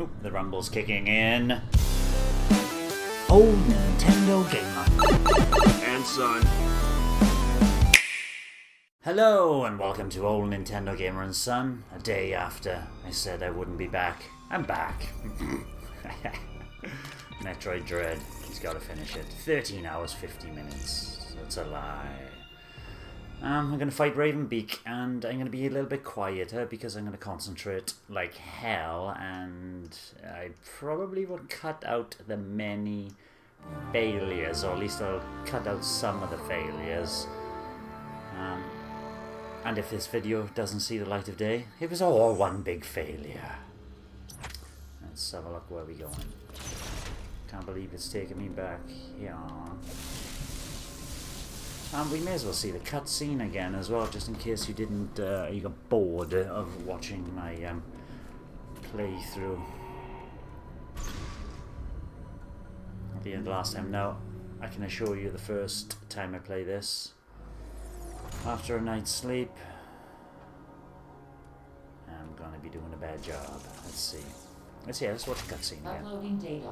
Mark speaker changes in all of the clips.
Speaker 1: Oop, the rumble's kicking in. Old Nintendo Gamer.
Speaker 2: And son.
Speaker 1: Hello and welcome to Old Nintendo Gamer and Son. A day after I said I wouldn't be back. I'm back. Metroid Dread. He's got to finish it. 13 hours, 50 minutes. That's a lie. I'm going to fight Ravenbeak, and I'm going to be a little bit quieter because I'm going to concentrate like hell, and I probably will cut out the many failures, or at least I'll cut out some of the failures. And if this video doesn't see the light of day, it was all one big failure. Let's have a look where we're going. Can't believe it's taking me back here. We may as well see the cutscene again as well, just in case you didn't, you got bored of watching my playthrough at the end of last time. Now, I can assure you the first time I play this, after a night's sleep, I'm gonna be doing a bad job. Let's see. Let's watch the cutscene again.
Speaker 3: Uploading data.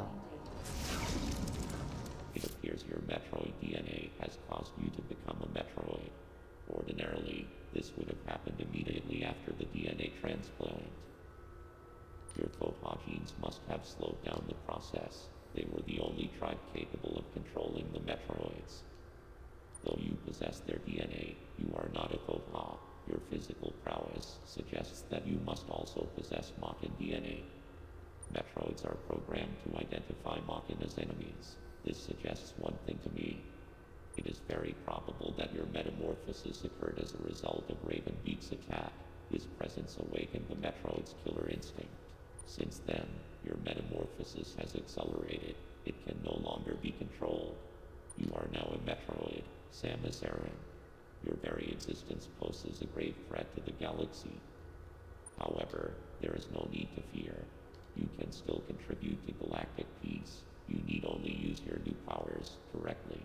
Speaker 4: It appears your Metroid DNA has caused you to become a Metroid. Ordinarily, this would have happened immediately after the DNA transplant. Your Toha genes must have slowed down the process. They were the only tribe capable of controlling the Metroids. Though you possess their DNA, you are not a Toha. Your physical prowess suggests that you must also possess Makin DNA. Metroids are programmed to identify Makin as enemies. This suggests one thing to me. It is very probable that your metamorphosis occurred as a result of Ravenbeak's attack. His presence awakened the Metroid's killer instinct. Since then, your metamorphosis has accelerated. It can no longer be controlled. You are now a Metroid, Samus Aran. Your very existence poses a grave threat to the galaxy. However, there is no need to fear. You can still contribute to galactic peace. You need only use your new powers correctly.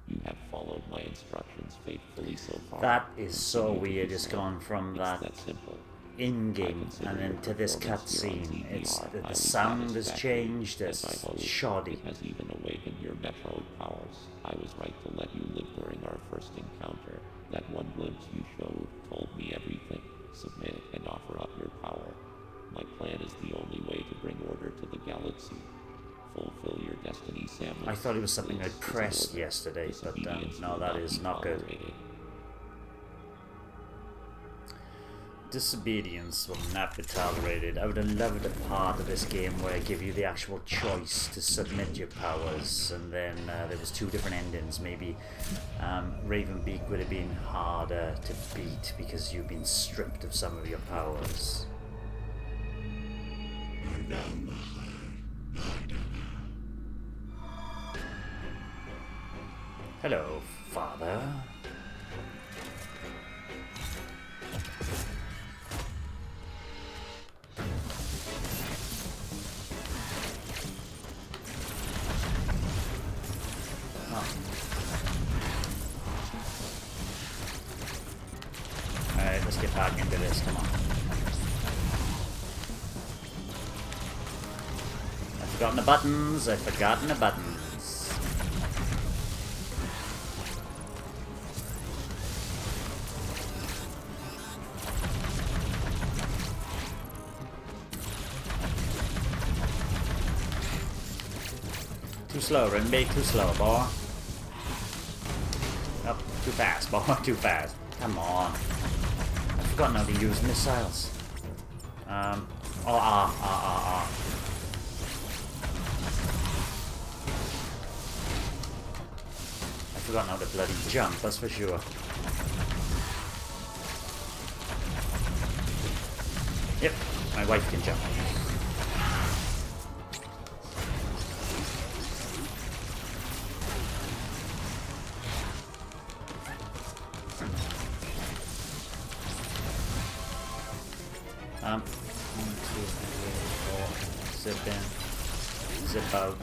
Speaker 4: You have followed my instructions faithfully so far.
Speaker 1: That is so weird. It's gone from that
Speaker 4: simple.
Speaker 1: in-game and then to this cutscene. It's the sound has changed. It's shoddy.
Speaker 4: It has even awakened your Metroid powers. I was right to let you live during our first encounter. That one glimpse you showed told me everything. Submit and offer up your power. My plan is the only way to bring order to the galaxy. Fulfill your destiny, Samus.
Speaker 1: I thought it was something I pressed yesterday, but no, that is not good. Disobedience will not be tolerated. I would have loved a part of this game where I give you the actual choice to submit your powers, and then there was two different endings. Maybe Ravenbeak would have been harder to beat because you've been stripped of some of your powers. Hello, Father. Alright, let's get back into this, come on. I've forgotten the buttons, Too slow, Ravenbeak, too slow, boy. Up, too fast, boy, too fast. Come on. I've forgotten how to use missiles. I've forgotten how to bloody jump, that's for sure. Yep, my wife can jump. One, two, three, 4. Zip in. Zip out.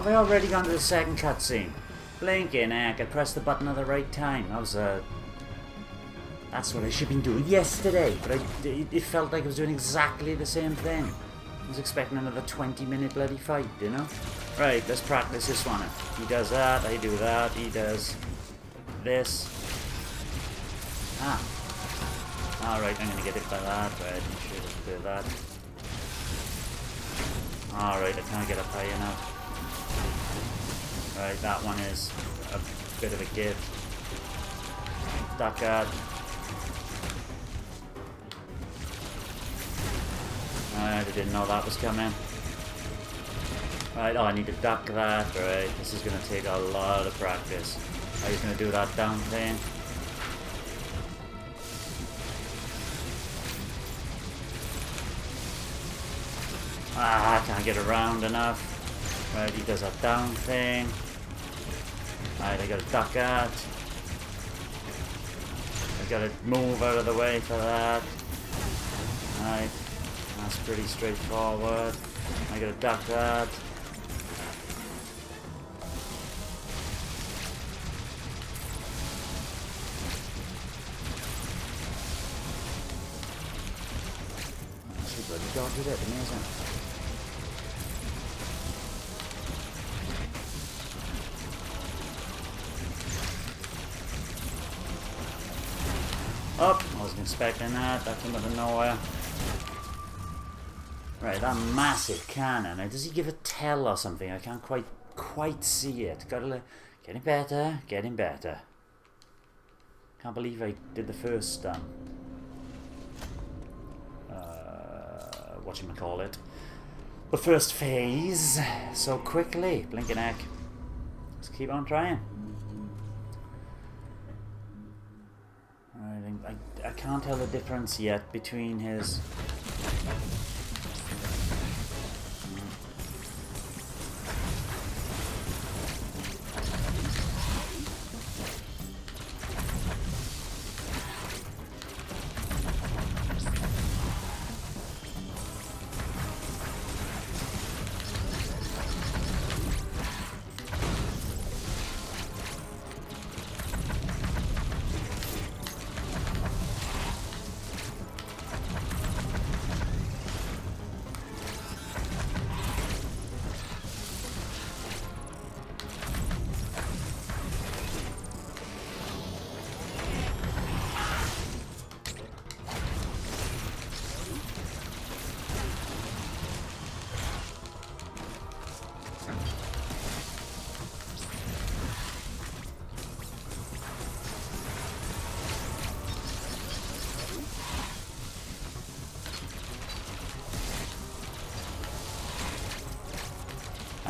Speaker 1: Have I already gone to the second cutscene? Blinking heck, I pressed the button at the right time. That was that's what I should have been doing yesterday, but it felt like I was doing exactly the same thing. I was expecting another 20-minute bloody fight, you know? Right, let's practice this one. He does that, I do that, he does this. Ah. Alright, I'm gonna get hit by that. Right, I should have do that. Alright, I can't get up high enough. Right, that one is a bit of a gift. Duck guard. Alright, I didn't know that was coming. Right, oh, I need to duck that. Right, this is going to take a lot of practice. Are you going to do that down thing? Ah, I can't get around enough. Right, he does that down thing. Right, I got to duck that. I got to move out of the way for that. Right, that's pretty straightforward. I got to duck that. Bloody dodged it, amazing. Oh, I wasn't expecting that. That came out of nowhere. Right, that massive cannon. Now, does he give a tell or something? I can't quite see it. Gotta getting better, getting better. Can't believe I did the first whatchamacallit, the first phase so quickly. Blinking heck. Let's keep on trying. Alright, I can't tell the difference yet between his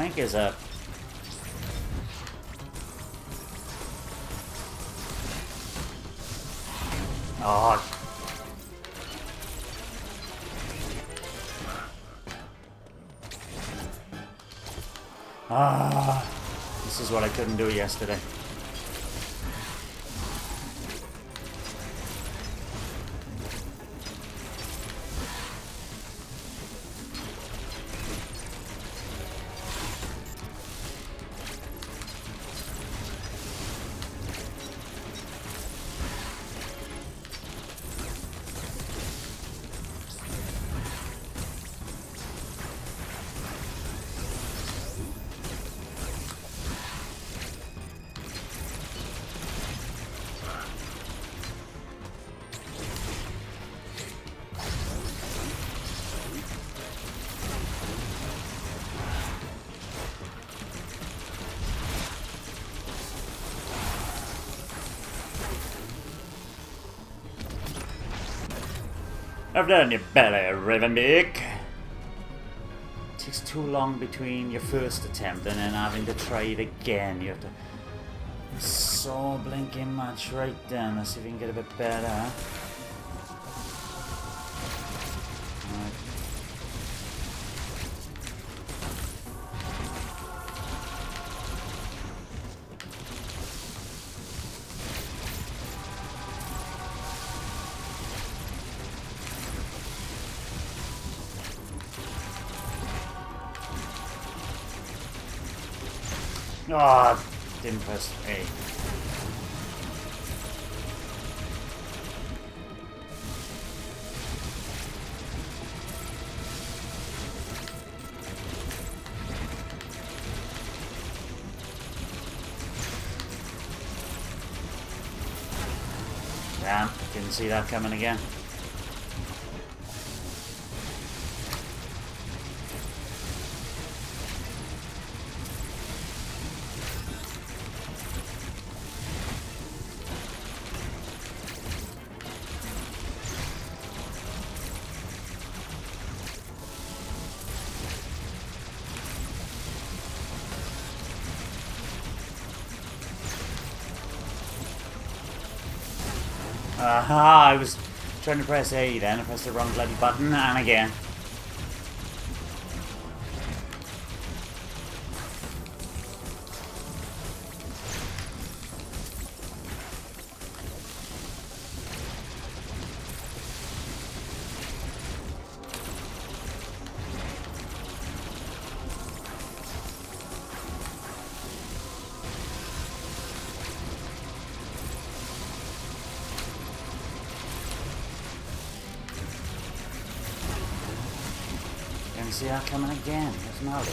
Speaker 1: tank is up. Oh. Ah, this is what I couldn't do yesterday. I've done your belly, Ravenbeak. It takes too long between your first attempt and then having to try it again. You have to so blinking much. Right then, let's see if we can get a bit better. Right. Oh, didn't press A. Damn, didn't see that coming again. Aha, I was trying to press A then, I pressed the wrong bloody button, and again. Didn't see that coming again, that's gnarly.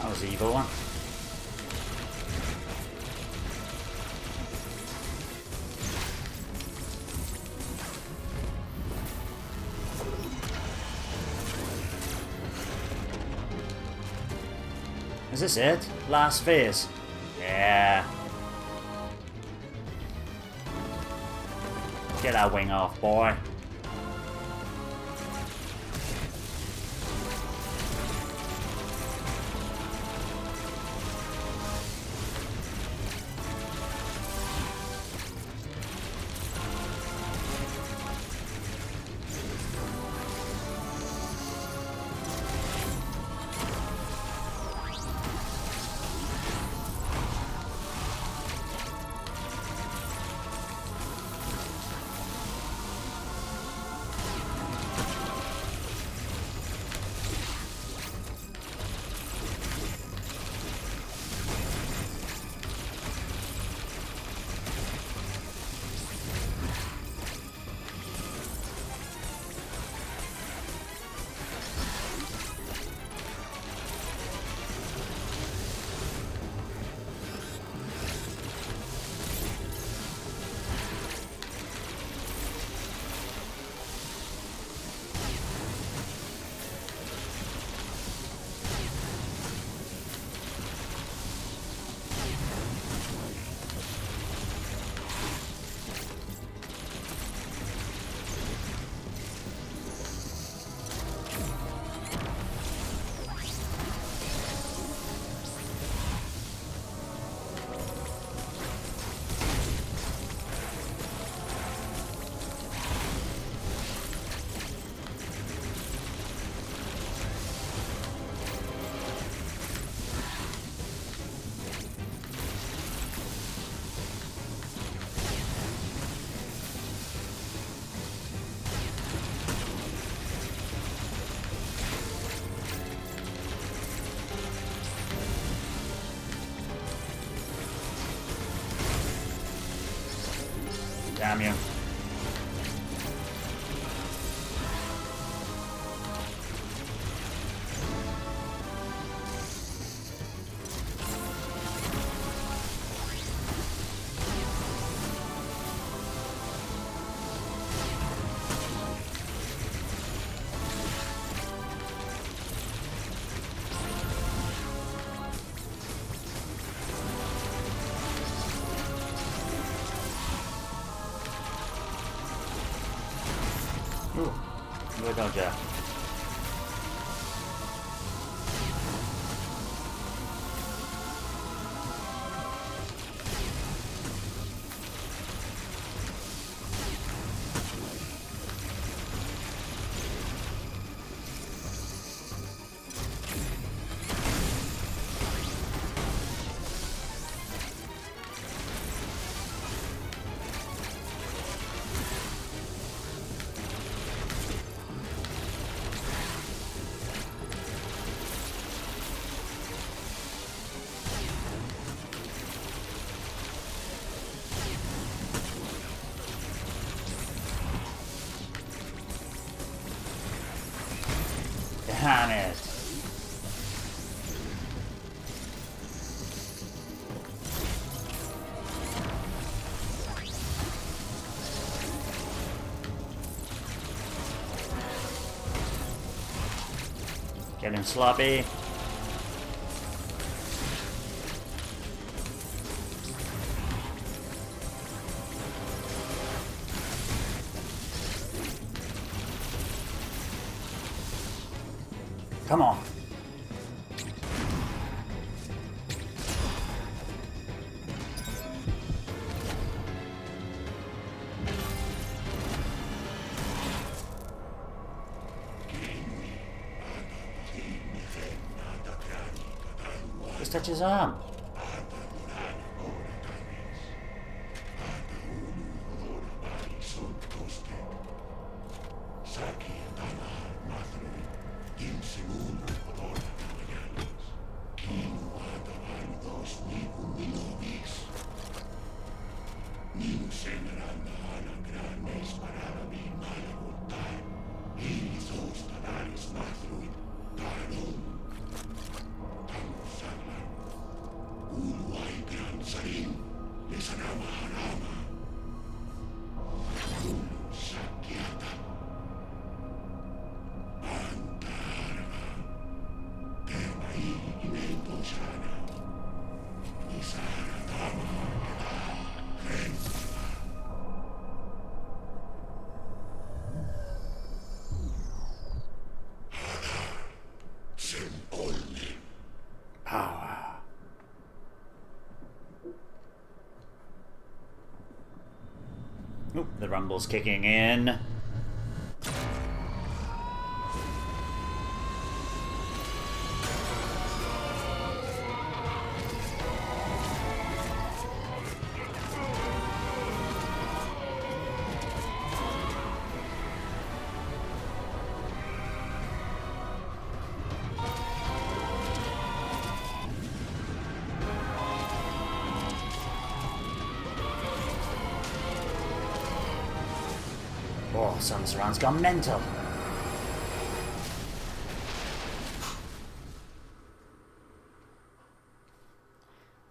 Speaker 1: That was the evil one. Is this it? Last phase? Yeah. Get that wing off, boy. Damn you. Look out, yeah. Damn it. Getting sloppy. Come on. Just touch his arm. Power. Oop, the rumble's kicking in. Oh, Samus gone mental.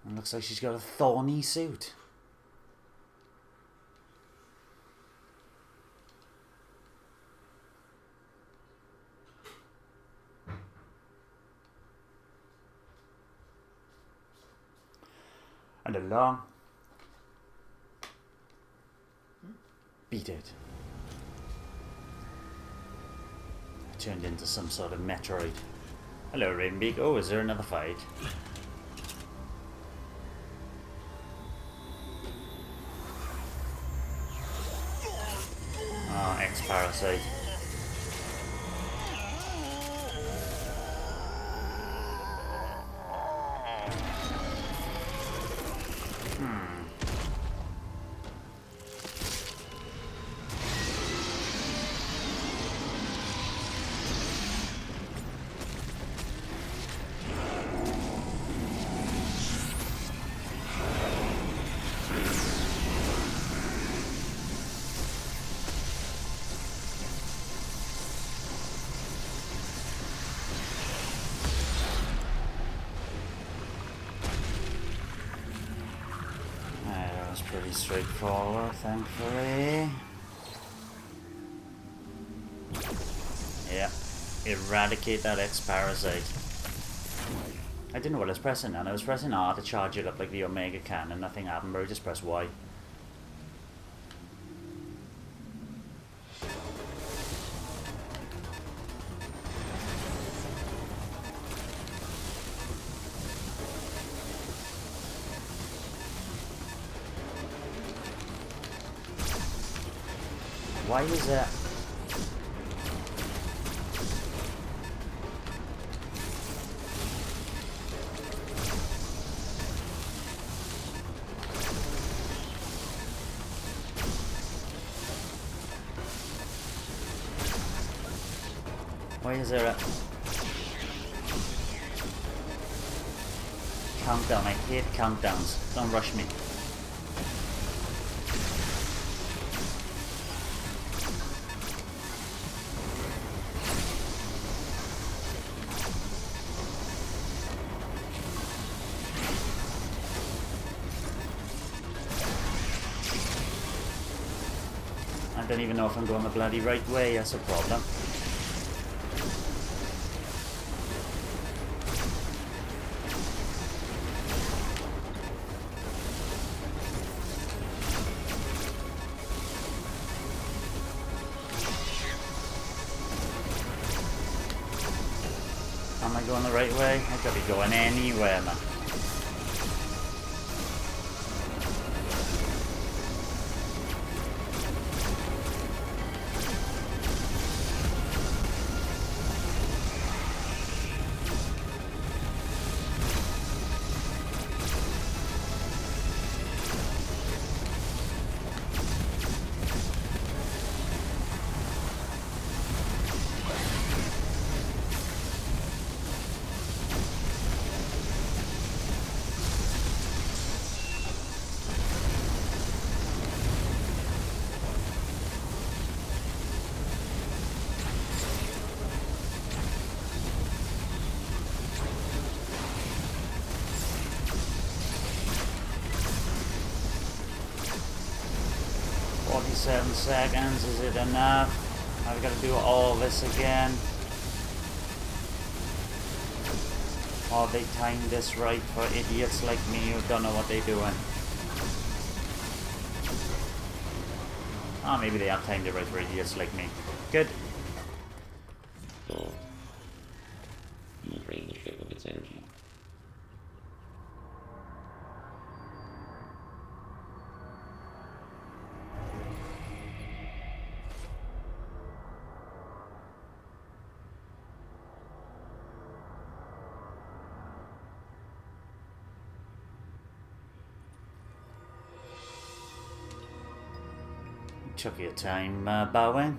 Speaker 1: And looks like she's got a thorny suit. And a long beat it. Turned into some sort of Metroid. Hello, Ravenbeak. Oh, is there another fight? Oh, X-Parasite. That was pretty straightforward, thankfully. Yeah, eradicate that X-Parasite. I didn't know what I was pressing then. I was pressing R to charge it up like the Omega Cannon. Nothing happened, but I just pressed Y. Why is that? Why is there a countdown? I hate countdowns. Don't rush me. I don't even know if I'm going the bloody right way. That's a problem. Am I going the right way? I could be going anywhere, man. Seconds, is it enough? I've got to do all this again. Oh, they timed this right for idiots like me who don't know what they're doing. Oh, maybe they have timed it right for idiots like me. Good.
Speaker 4: So, you drain the ship of its energy.
Speaker 1: Took your time, Bowen.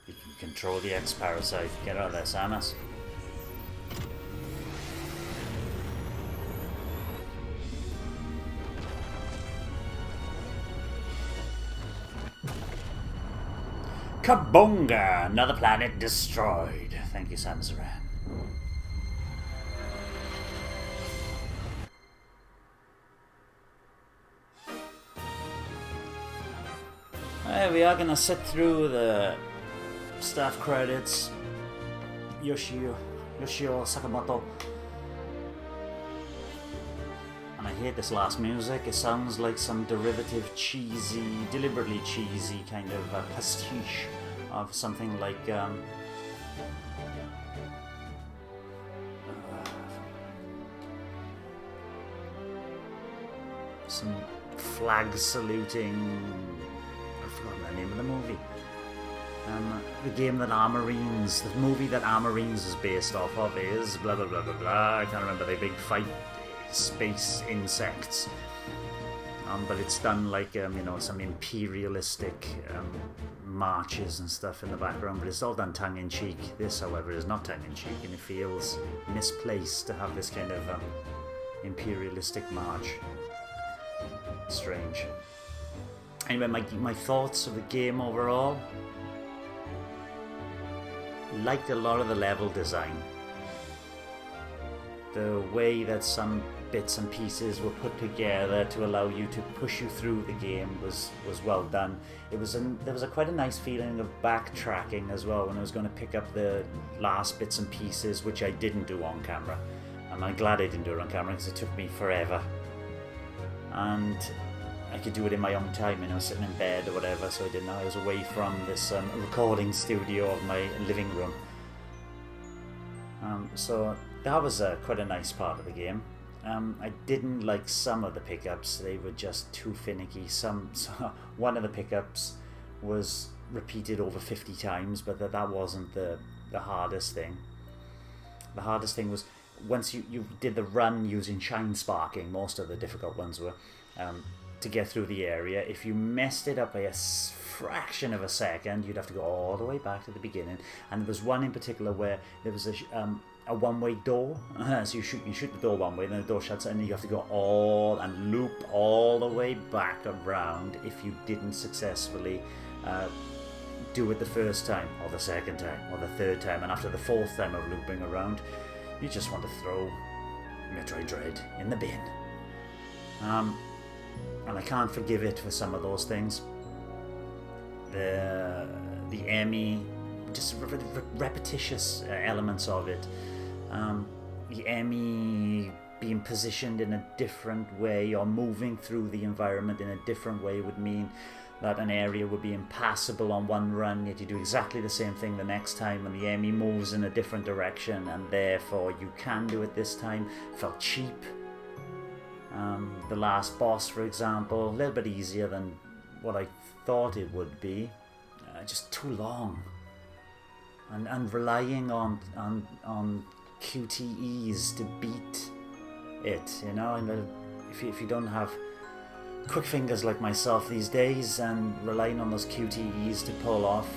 Speaker 1: You can control the X-Parasite. Get out of there, Samus. Kabunga! Another planet destroyed. Thank you, Samus Aran. We are gonna sit through the staff credits. Yoshio Sakamoto. And I hate this last music. It sounds like some derivative, cheesy, deliberately cheesy kind of pastiche of something like some flag saluting. I've forgotten the name of the movie. The game that Armorines, the movie that Armorines is based off of is blah blah blah blah blah. I can't remember the big fight space insects. But it's done like you know, some imperialistic marches and stuff in the background, but it's all done tongue-in-cheek. This, however, is not tongue-in-cheek, and it feels misplaced to have this kind of imperialistic march. Strange. Anyway, my thoughts of the game overall. Liked a lot of the level design. The way that some bits and pieces were put together to allow you to push you through the game was well done. There was quite a nice feeling of backtracking as well when I was going to pick up the last bits and pieces, which I didn't do on camera. And I'm glad I didn't do it on camera because it took me forever. And I could do it in my own time, you know, sitting in bed or whatever, so I didn't know. I was away from this recording studio of my living room. So that was quite a nice part of the game. I didn't like some of the pickups. They were just too finicky. One of the pickups was repeated over 50 times, but that wasn't the hardest thing. The hardest thing was once you did the run using shine sparking. Most of the difficult ones were to get through the area. If you messed it up by a fraction of a second, you'd have to go all the way back to the beginning. And there was one in particular where there was a one-way door. So you shoot the door one way, then the door shuts, and you have to go all and loop all the way back around if you didn't successfully do it the first time, or the second time, or the third time. And after the fourth time of looping around, you just want to throw Metroid Dread in the bin. And I can't forgive it for some of those things. The Emmy, just repetitious elements of it. The Emmy being positioned in a different way or moving through the environment in a different way would mean that an area would be impassable on one run, yet you do exactly the same thing the next time and the Emmy moves in a different direction and therefore you can do it this time. Felt cheap. The last boss, for example, a little bit easier than what I thought it would be. Just too long. And relying on QTEs to beat it, you know. And if you don't have quick fingers like myself these days, and relying on those QTEs to pull off,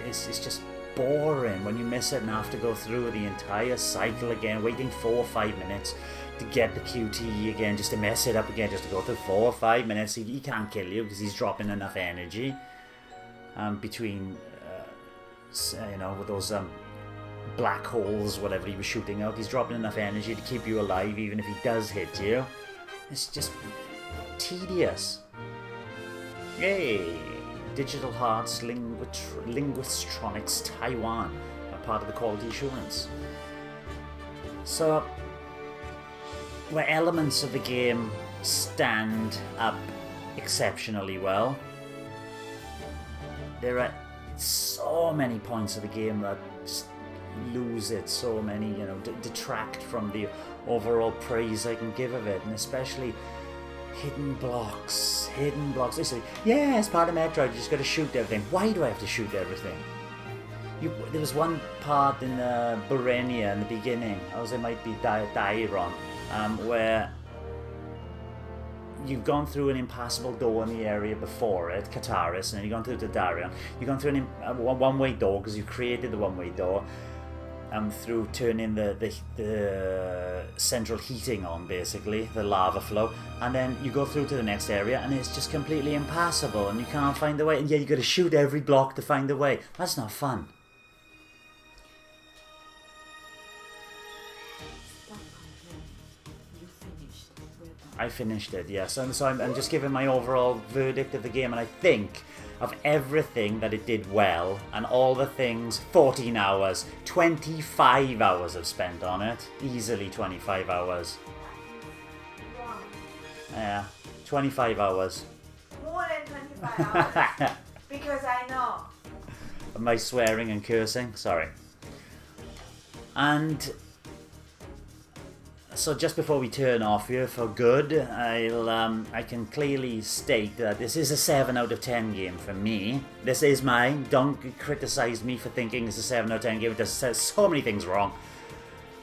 Speaker 1: it's just boring when you miss it and have to go through the entire cycle again, waiting 4 or 5 minutes to get the QTE again, just to mess it up again, just to go through 4 or 5 minutes. He can't kill you because he's dropping enough energy between you know, with those black holes, whatever he was shooting out. He's dropping enough energy to keep you alive even if he does hit you. It's just tedious. Yay! Digital Hearts Linguistronics Taiwan are part of the quality assurance. So, where elements of the game stand up exceptionally well, there are so many points of the game that just lose it. So many, you know, detract from the overall praise I can give of it, and especially hidden blocks. They say, yeah, it's part of Metroid, you just got to shoot everything. Why do I have to shoot everything? There was one part in Burenia in the beginning, or it might be Dairon, where you've gone through an impassable door in the area before it, Kataris, and then you've gone through to Darion. You've gone through a one-way door because you created the one-way door through turning the central heating on, basically, the lava flow, and then you go through to the next area and it's just completely impassable and you can't find the way, and yeah, you got to shoot every block to find the way. That's not fun. I finished it, yes. And so I'm just giving my overall verdict of the game, and I think of everything that it did well, and all the things, 14 hours, 25 hours I've spent on it. Easily 25 hours.
Speaker 2: Wow.
Speaker 1: Yeah, 25 hours.
Speaker 2: More than 25 hours. Because I know.
Speaker 1: Am I swearing and cursing? Sorry. And so just before we turn off here for good, I can clearly state that this is a 7 out of 10 game for me. This is mine. Don't criticize me for thinking it's a 7 out of 10 game. It just says so many things wrong.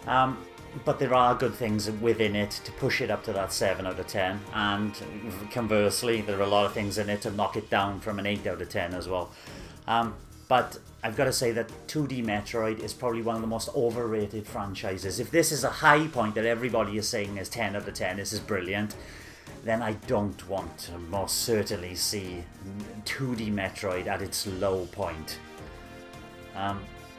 Speaker 1: But there are good things within it to push it up to that 7 out of 10. And conversely, there are a lot of things in it to knock it down from an 8 out of 10 as well. But I've got to say that 2D Metroid is probably one of the most overrated franchises. If this is a high point that everybody is saying is 10 out of 10, this is brilliant, then I don't want to most certainly see 2D Metroid at its low point.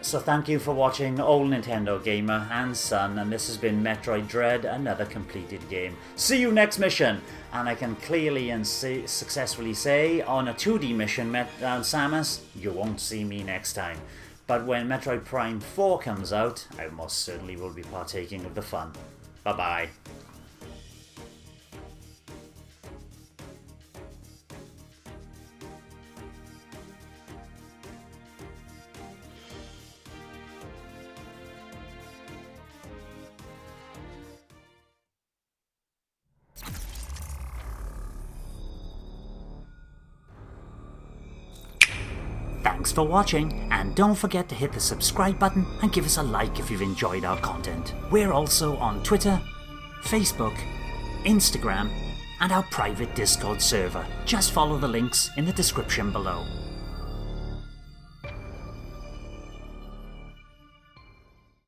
Speaker 1: So thank you for watching, old Nintendo Gamer and Son, and this has been Metroid Dread, another completed game. See you next mission! And I can clearly and successfully say, on a 2D mission, Samus, you won't see me next time. But when Metroid Prime 4 comes out, I most certainly will be partaking of the fun. Bye-bye. Thanks for watching, and don't forget to hit the subscribe button and give us a like if you've enjoyed our content. We're also on Twitter, Facebook, Instagram, and our private Discord server. Just follow the links in the description below.